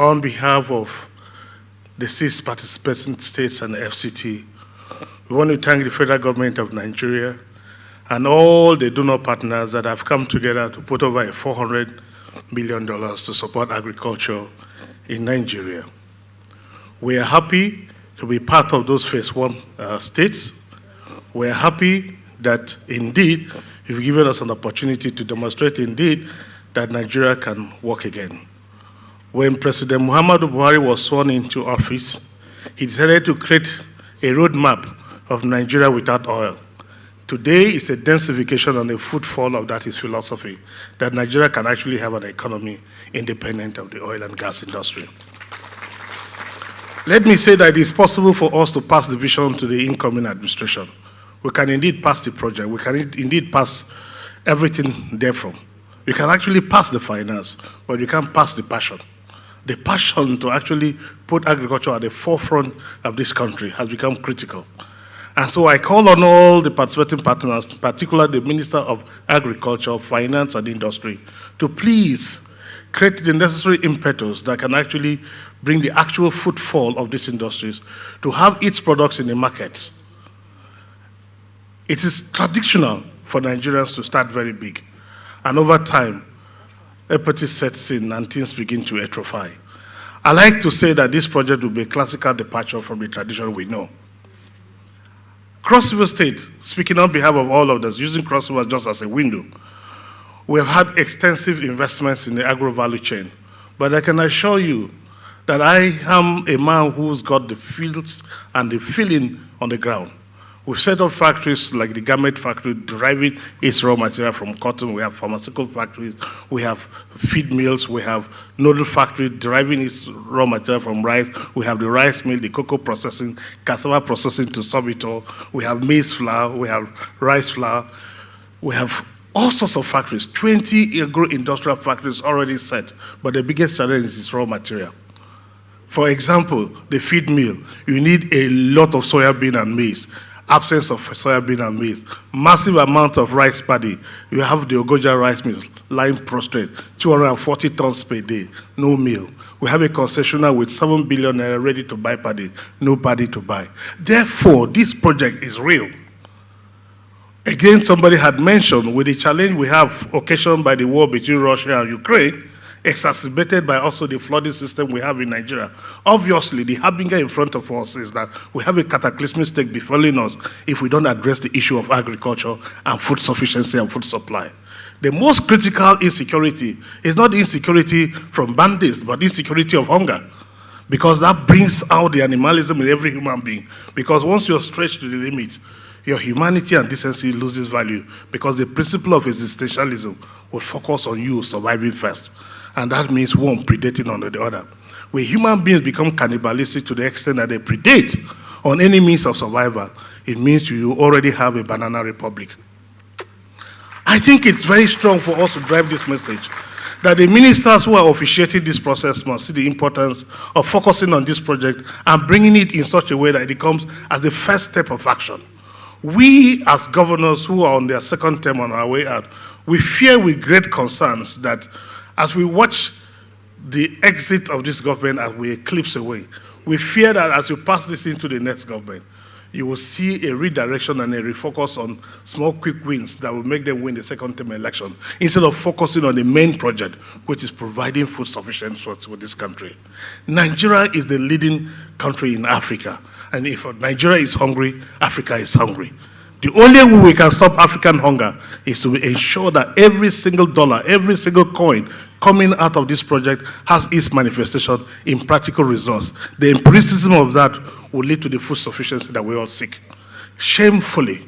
on behalf of the 6 participating states and the FCT, we want to thank the federal government of Nigeria and all the donor partners that have come together to put over $400 million to support agriculture in Nigeria. We are happy to be part of those phase 1 states. We are happy that indeed you've given us an opportunity to demonstrate indeed that Nigeria can work again. When President Muhammadu Buhari was sworn into office, he decided to create a roadmap of Nigeria without oil. Today is a densification and a footfall of that his philosophy, that Nigeria can actually have an economy independent of the oil and gas industry. Let me say that it is possible for us to pass the vision to the incoming administration. We can indeed pass the project. We can indeed pass everything therefrom. You can actually pass the finance, but you can't pass the passion. The passion to actually put agriculture at the forefront of this country has become critical. And so I call on all the participating partners, particularly the Minister of Agriculture, Finance and Industry, to please create the necessary impetus that can actually bring the actual footfall of these industries to have its products in the markets. It is traditional for Nigerians to start very big. And over time, apathy sets in and things begin to atrophy. I like to say that this project will be a classical departure from the tradition we know. Cross River State, speaking on behalf of all of us, using Cross River just as a window, we have had extensive investments in the agro-value chain. But I can assure you that I am a man who's got the fields and the feeling on the ground. We've set up factories like the garment factory deriving its raw material from cotton. We have pharmaceutical factories. We have feed mills. We have noodle factory deriving its raw material from rice. We have the rice mill, the cocoa processing, cassava processing to sorbitol. We have maize flour. We have rice flour. We have all sorts of factories, 20 agro-industrial factories already set. But the biggest challenge is raw material. For example, the feed mill, you need a lot of soybean and maize. Absence of soybean and maize, massive amount of rice paddy. You have the Ogoja rice mill lying prostrate, 240 tons per day, no meal. We have a concessionaire with 7 billion ready to buy paddy, no paddy to buy. Therefore, this project is real. Again, somebody had mentioned with the challenge we have occasioned by the war between Russia and Ukraine, exacerbated by also the flooding system we have in Nigeria. Obviously, the harbinger in front of us is that we have a cataclysmic stake befalling us if we don't address the issue of agriculture and food sufficiency and food supply. The most critical insecurity is not insecurity from bandits, but insecurity of hunger. Because that brings out the animalism in every human being. Because once you're stretched to the limit, your humanity and decency loses value because the principle of existentialism will focus on you surviving first. And that means one predating on the other. Where human beings become cannibalistic to the extent that they predate on any means of survival, it means you already have a banana republic. I think it's very strong for us to drive this message that the ministers who are officiating this process must see the importance of focusing on this project and bringing it in such a way that it comes as the first step of action. We, as governors who are on their second term on our way out, we fear with great concerns that as we watch the exit of this government as we eclipse away, we fear that as you pass this into the next government, you will see a redirection and a refocus on small quick wins that will make them win the second term election, instead of focusing on the main project, which is providing food sufficiency for this country. Nigeria is the leading country in Africa. And if Nigeria is hungry, Africa is hungry. The only way we can stop African hunger is to ensure that every single dollar, every single coin coming out of this project has its manifestation in practical results. The empiricism of that will lead to the food sufficiency that we all seek. Shamefully,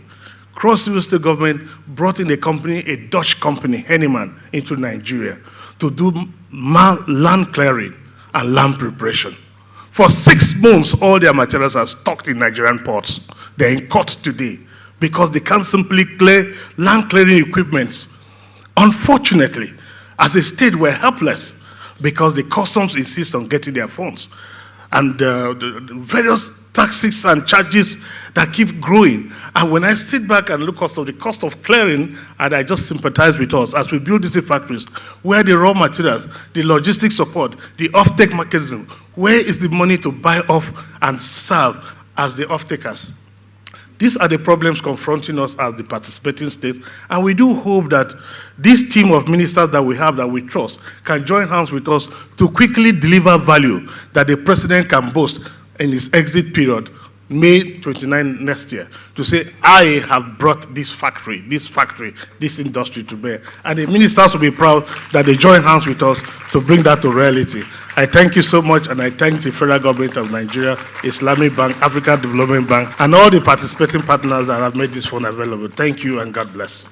Cross River State government brought in a company, a Dutch company, Henneman, into Nigeria to do land clearing and land preparation. For 6 months, all their materials are stocked in Nigerian ports. They're in court today, because they can't simply clear land clearing equipments. Unfortunately, as a state, we're helpless because the customs insist on getting their funds. And the various taxes and charges that keep growing. And when I sit back and look at the cost of clearing, and I just sympathize with us as we build these factories, where the raw materials, the logistics support, the off-take mechanism, where is the money to buy off and serve as the off-takers? These are the problems confronting us as the participating states, and we do hope that this team of ministers that we have, that we trust, can join hands with us to quickly deliver value that the president can boast in his exit period, May 29 next year, to say, I have brought this factory, this industry to bear. And the ministers will be proud that they join hands with us to bring that to reality. I thank you so much, and I thank the federal government of Nigeria, Islamic Bank, African Development Bank, and all the participating partners that have made this fund available. Thank you, and God bless.